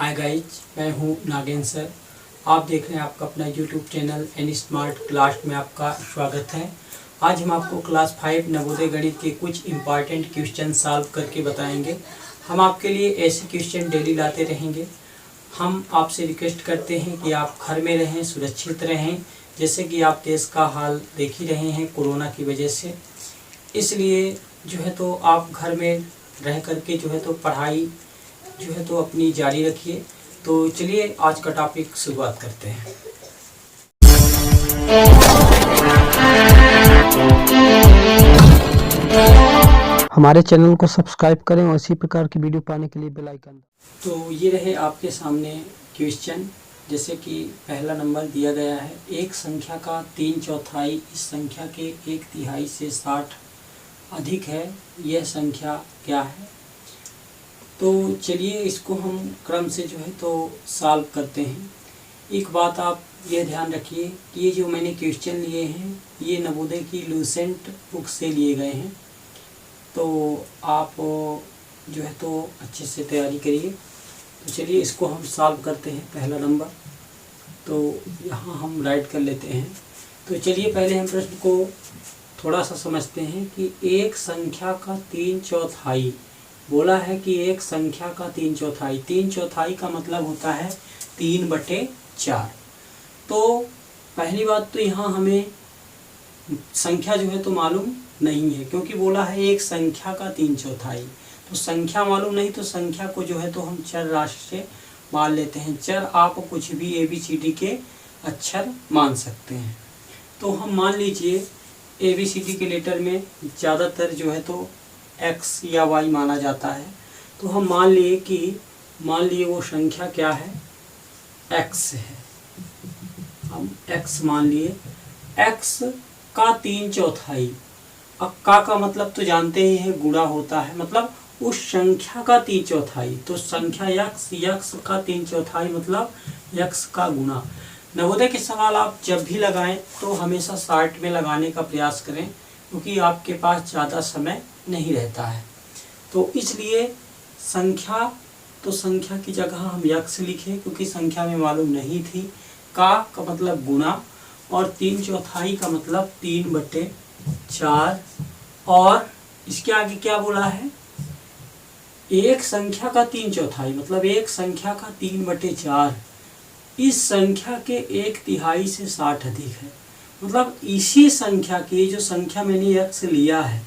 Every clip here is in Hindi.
हाय गाइज, मैं हूँ नागेंद्र सर। आप देख रहे हैं आपका अपना YouTube channel any smart class में आपका स्वागत है। आज हम आपको क्लास 5 नवोदय गणित के कुछ इम्पॉर्टेंट क्वेश्चन सॉल्व करके बताएंगे। हम आपके लिए ऐसे क्वेश्चन डेली लाते रहेंगे। हम आपसे रिक्वेस्ट करते हैं कि आप घर में रहें, सुरक्षित रहें, जैसे कि आप देश का हाल देख ही रहे हैं कोरोना की वजह से। इसलिए जो है तो आप घर में रह करके जो है तो पढ़ाई जो है तो अपनी जारी रखिए। तो चलिए आज का टॉपिक शुरुआत करते हैं। हमारे चैनल को सब्सक्राइब करें और इसी प्रकार की वीडियो पाने के लिए बेल आइकन। तो ये रहे आपके सामने क्वेश्चन। जैसे कि पहला नंबर दिया गया है, एक संख्या का 3/4 इस संख्या के 1/3 से 60 अधिक है, यह संख्या क्या है? तो चलिए इसको हम क्रम से जो है तो सॉल्व करते हैं। एक बात आप ये ध्यान रखिए कि ये जो मैंने क्वेश्चन लिए हैं ये नवोदय की लूसेंट बुक से लिए गए हैं। तो आप जो है तो अच्छे से तैयारी करिए। तो चलिए इसको हम सॉल्व करते हैं। पहला नंबर तो यहाँ हम राइट कर लेते हैं। तो चलिए पहले हम प्रश्न को थोड़ा सा समझते हैं कि एक संख्या का 3/4 बोला है कि एक संख्या का 3/4, 3/4 का मतलब होता है 3/4। तो पहली बात तो यहाँ हमें संख्या जो है तो मालूम नहीं है, क्योंकि बोला है एक संख्या का 3/4। तो संख्या मालूम नहीं तो संख्या को जो है तो हम चर राशि से मान लेते हैं। चर आप कुछ भी ABCD के अक्षर मान सकते हैं। तो हम मान लीजिए ABCD के लेटर में ज़्यादातर जो है तो x या y माना जाता है। तो हम मान लिए वो संख्या क्या है, x है। हम x मान लिए, x का 3/4। अब का मतलब तो जानते ही हैं, गुणा होता है, मतलब उस संख्या का 3/4। तो संख्या x का 3/4 मतलब x का गुणा। नवोदय के सवाल आप जब भी लगाएं तो हमेशा 60 में लगाने का प्रयास करें, क्योंकि आपके पास ज़्यादा समय नहीं रहता है। तो इसलिए संख्या की जगह हम x लिखे, क्योंकि संख्या में मालूम नहीं थी। का मतलब गुणा, और 3/4 का मतलब 3/4। और इसके आगे क्या बोला है, एक संख्या का 3/4 मतलब एक संख्या का 3/4 इस संख्या के 1/3 से 60 अधिक है। मतलब इसी संख्या के, जो संख्या मैंने x लिया है,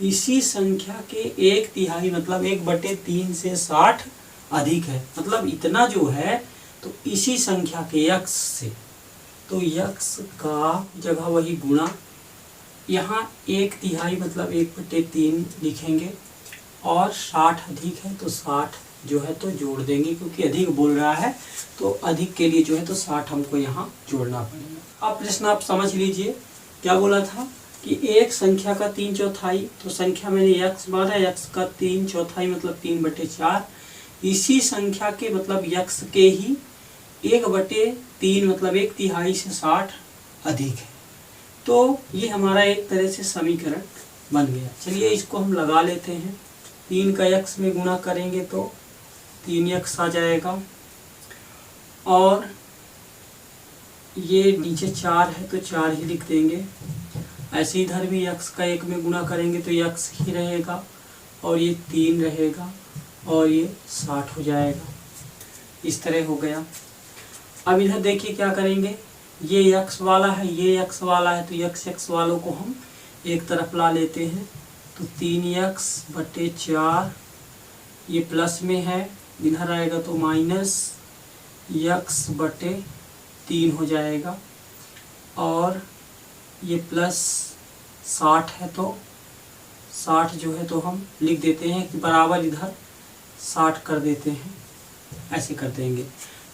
इसी संख्या के 1/3 मतलब 1/3 से 60 अधिक है। मतलब इतना जो है तो इसी संख्या के x से, तो x का जगह वही गुणा, यहाँ 1/3 मतलब 1/3 लिखेंगे, और 60 अधिक है तो 60 जो है तो जोड़ देंगे, क्योंकि अधिक बोल रहा है तो अधिक के लिए जो है तो 60 हमको यहाँ जोड़ना पड़ेगा। अब प्रश्न आप समझ लीजिए, क्या बोला था कि एक संख्या का 3/4, तो संख्या मैंने x माना, x का 3/4 मतलब 3/4 इसी संख्या के मतलब x के ही 1/3 मतलब 1/3 से 60 अधिक है। तो ये हमारा एक तरह से समीकरण बन गया। चलिए इसको हम लगा लेते हैं। 3 का x में गुणा करेंगे तो 3x आ जाएगा, और ये नीचे 4 है तो 4 ही लिख देंगे। ऐसे इधर भी x का 1 में गुणा करेंगे तो x ही रहेगा, और ये 3 रहेगा, और ये 60 हो जाएगा। इस तरह हो गया। अब इधर देखिए क्या करेंगे, ये x वाला है, ये x वाला है, तो x वालों को हम एक तरफ ला लेते हैं। तो 3x/4 ये प्लस में है, इधर आएगा तो -x/3 हो जाएगा, और ये प्लस 60 है तो 60 जो है तो हम लिख देते हैं कि बराबर इधर 60 कर देते हैं। ऐसे कर देंगे।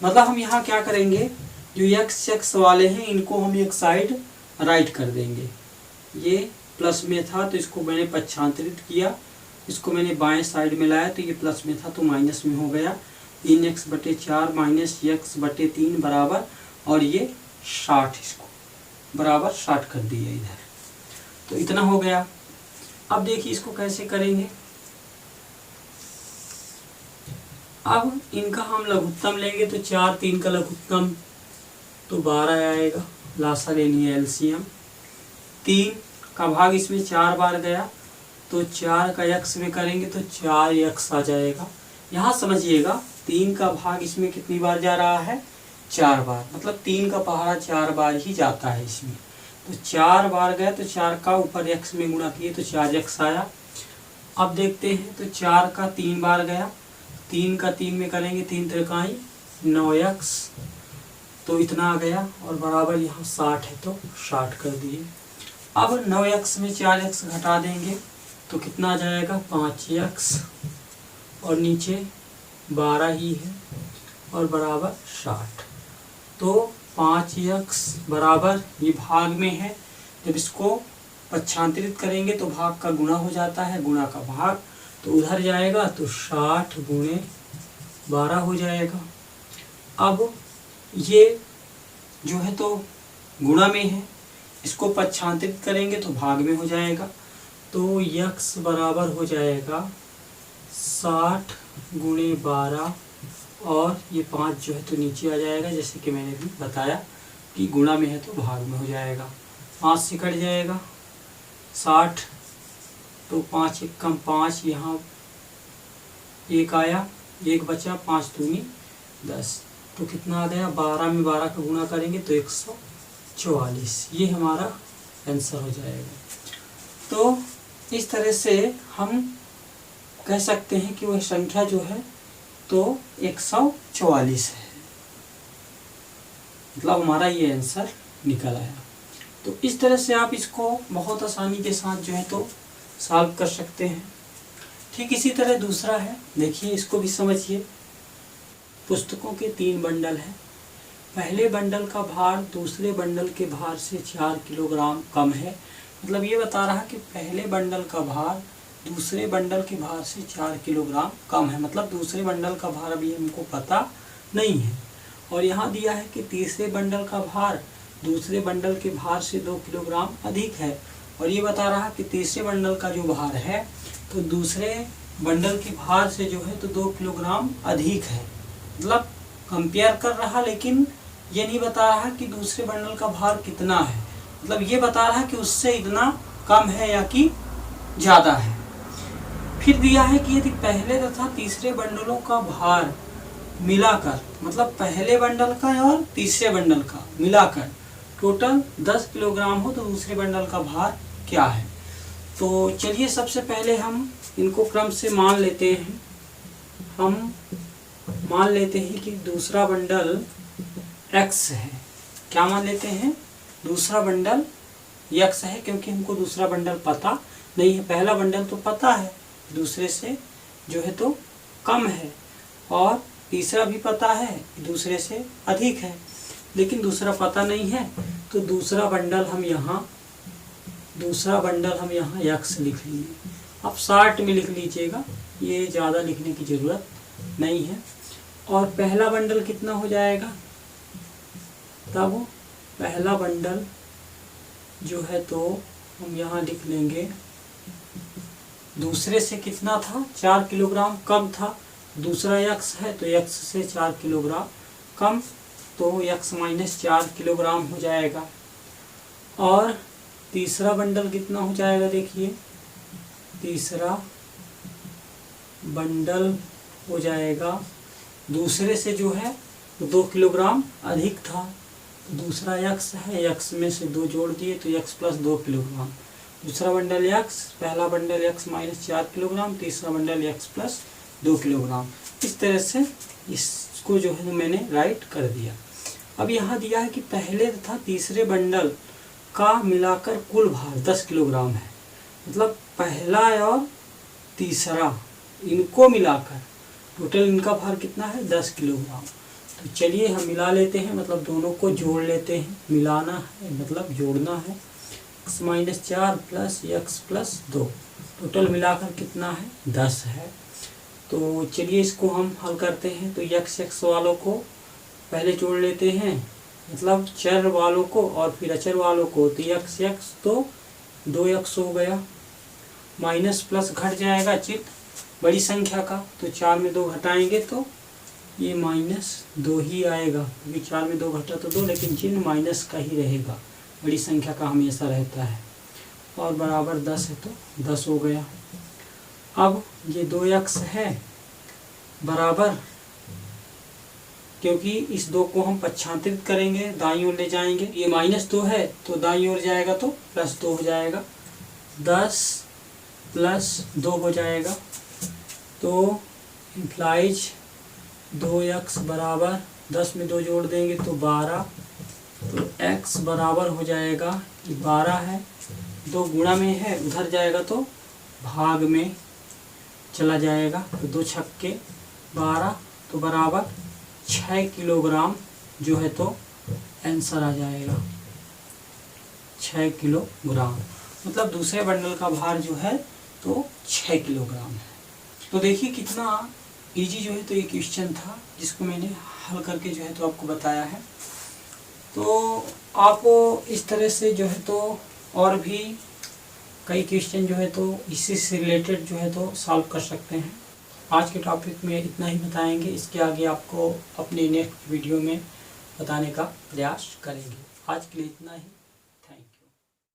मतलब हम यहाँ क्या करेंगे, जो x वाले हैं इनको हम एक साइड राइट कर देंगे। ये प्लस में था तो इसको मैंने पक्षांतरित किया, इसको मैंने बाएं साइड में लाया तो ये प्लस में था तो माइनस में हो गया। 3x/4 -x/3 बराबर, और ये 60, इसको बराबर 60 कर दिया इधर। तो इतना हो गया। अब देखिए इसको कैसे करेंगे। अब इनका हम लघुत्तम लेंगे तो 4 3 का लघुत्तम तो 12 आएगा, लासा ले लिया एलसीएम। 3 का भाग इसमें 4 बार गया तो 4 का यक्स में करेंगे तो 4 यक्स आ जाएगा। यहाँ समझिएगा 3 का भाग इसमें कितनी बार जा रहा है, 4 बार, मतलब 3 का पहाड़ा 4 बार ही जाता है इसमें। तो 4 बार गया तो 4 का ऊपर यक्स में गुणा किए तो 4 यक्स आया। अब देखते हैं तो 4 का 3 बार गया, 3 का 3 में करेंगे 3 त्रिकाई 9 यक्स, तो इतना आ गया और बराबर यहाँ 60 है तो 60 कर दिए। अब 9 यक्स में 4 यक्स घटा देंगे तो कितना आ जाएगा, 5 यक्स और नीचे 12 ही है और बराबर 60। तो 5 यक्स बराबर ये भाग में है, जब इसको पक्षांतरित करेंगे तो भाग का गुणा हो जाता है, गुणा का भाग तो उधर जाएगा तो 60 गुणे 12 हो जाएगा। अब ये जो है तो गुणा में है, इसको पक्षांतरित करेंगे तो भाग में हो जाएगा, तो यक्स बराबर हो जाएगा 60 गुणे 12 और ये 5 जो है तो नीचे आ जाएगा, जैसे कि मैंने भी बताया कि गुणा में है तो भाग में हो जाएगा। 5 से कट जाएगा 60 तो 5 एक कम 5, यहाँ 1 आया, 1 बचा, 5 दूनी 10, तो कितना आ गया, 12 में 12 का गुणा करेंगे तो 144, ये हमारा आंसर हो जाएगा। तो इस तरह से हम कह सकते हैं कि वह संख्या जो है तो 144 है, मतलब हमारा ये आंसर निकल आया। तो इस तरह से आप इसको बहुत आसानी के साथ जो है तो सॉल्व कर सकते हैं। ठीक इसी तरह दूसरा है, देखिए इसको भी समझिए। पुस्तकों के 3 बंडल हैं, पहले बंडल का भार दूसरे बंडल के भार से 4 किलोग्राम कम है, मतलब ये बता रहा है कि पहले बंडल का भार दूसरे बंडल के भार से 4 किलोग्राम कम है, मतलब दूसरे बंडल का भार अभी हमको पता नहीं है। और यहाँ दिया है कि तीसरे बंडल का भार दूसरे बंडल के भार से 2 किलोग्राम अधिक है, और ये बता रहा है कि तीसरे बंडल का जो भार है तो दूसरे बंडल के भार से जो है तो 2 किलोग्राम अधिक है, मतलब कंपेयर कर रहा, लेकिन ये नहीं बता रहा कि दूसरे बंडल का भार कितना है, मतलब ये बता रहा है कि उससे इतना कम है या कि ज़्यादा है। फिर दिया है कि यदि पहले तथा तीसरे बंडलों का भार मिलाकर, मतलब पहले बंडल का और तीसरे बंडल का मिलाकर टोटल 10 किलोग्राम हो तो दूसरे बंडल का भार क्या है। तो चलिए सबसे पहले हम इनको क्रम से मान लेते हैं। हम मान लेते हैं कि दूसरा बंडल x है, क्या मान लेते हैं, दूसरा बंडल x है, क्योंकि हमको दूसरा बंडल पता नहीं है। पहला बंडल तो पता है, दूसरे से जो है तो कम है, और तीसरा भी पता है दूसरे से अधिक है, लेकिन दूसरा पता नहीं है, तो दूसरा बंडल हम यहाँ x लिख लेंगे। अब 60 में लिख लीजिएगा, ये ज़्यादा लिखने की ज़रूरत नहीं है। और पहला बंडल कितना हो जाएगा, तब पहला बंडल जो है तो हम यहाँ लिख लेंगे, दूसरे से कितना था, 4 किलोग्राम कम था, दूसरा x है तो x से 4 किलोग्राम कम, तो x माइनस 4 किलोग्राम हो जाएगा। और तीसरा बंडल कितना हो जाएगा, देखिए तीसरा बंडल हो जाएगा, दूसरे से जो है तो 2 किलोग्राम अधिक था, तो दूसरा x है, x में से 2 जोड़ दिए तो x प्लस 2 किलोग्राम, दूसरा बंडल x, पहला बंडल x माइनस 4 किलोग्राम, तीसरा बंडल x प्लस 2 किलोग्राम। इस तरह से इसको जो है मैंने राइट कर दिया। अब यहाँ दिया है कि पहले तथा तीसरे बंडल का मिलाकर कुल भार 10 किलोग्राम है, मतलब पहला और तीसरा इनको मिलाकर टोटल इनका भार कितना है, 10 किलोग्राम। तो चलिए हम मिला लेते हैं, मतलब दोनों को जोड़ लेते हैं, मिलाना है मतलब जोड़ना है, x minus 4 plus x plus 2, total मिलाकर कितना है, 10 है। तो चलिए इसको हम हल करते हैं। तो x वालों को पहले जोड़ लेते हैं, मतलब चर वालों को और फिर अचर वालों को, तो x तो 2x हो गया, माइनस प्लस घट जाएगा चिन्ह बड़ी संख्या का, तो 4 में 2 घटाएंगे तो ये -2 ही आएगा, क्योंकि 4 में 2 घटा तो 2, लेकिन चिन्ह माइनस का ही रहेगा, बड़ी संख्या का हमेशा रहता है। और बराबर 10 है तो 10 हो गया। अब ये 2x है बराबर, क्योंकि इस 2 को हम पक्षांतरित करेंगे, दाईं ओर ले जाएंगे, ये -2 है तो दाईं ओर जाएगा तो +2 हो जाएगा, 10 + 2 हो जाएगा। तो इम्प्लाइज 2x बराबर 10 में 2 जोड़ देंगे तो 12, तो x बराबर हो जाएगा, 12 है, 2 गुणा में है, उधर जाएगा तो भाग में चला जाएगा, तो 2 छक्के 12, तो बराबर 6 किलोग्राम जो है तो आंसर आ जाएगा, 6 किलोग्राम। मतलब दूसरे बंडल का भार जो है तो 6 किलोग्राम है। तो देखिए कितना इजी जो है तो ये क्वेश्चन था, जिसको मैंने हल करके जो है तो आपको बताया है। तो आप इस तरह से जो है तो और भी कई क्वेश्चन जो है तो इसी से रिलेटेड जो है तो सॉल्व कर सकते हैं। आज के टॉपिक में इतना ही बताएंगे, इसके आगे आपको अपने नेक्स्ट वीडियो में बताने का प्रयास करेंगे। आज के लिए इतना ही।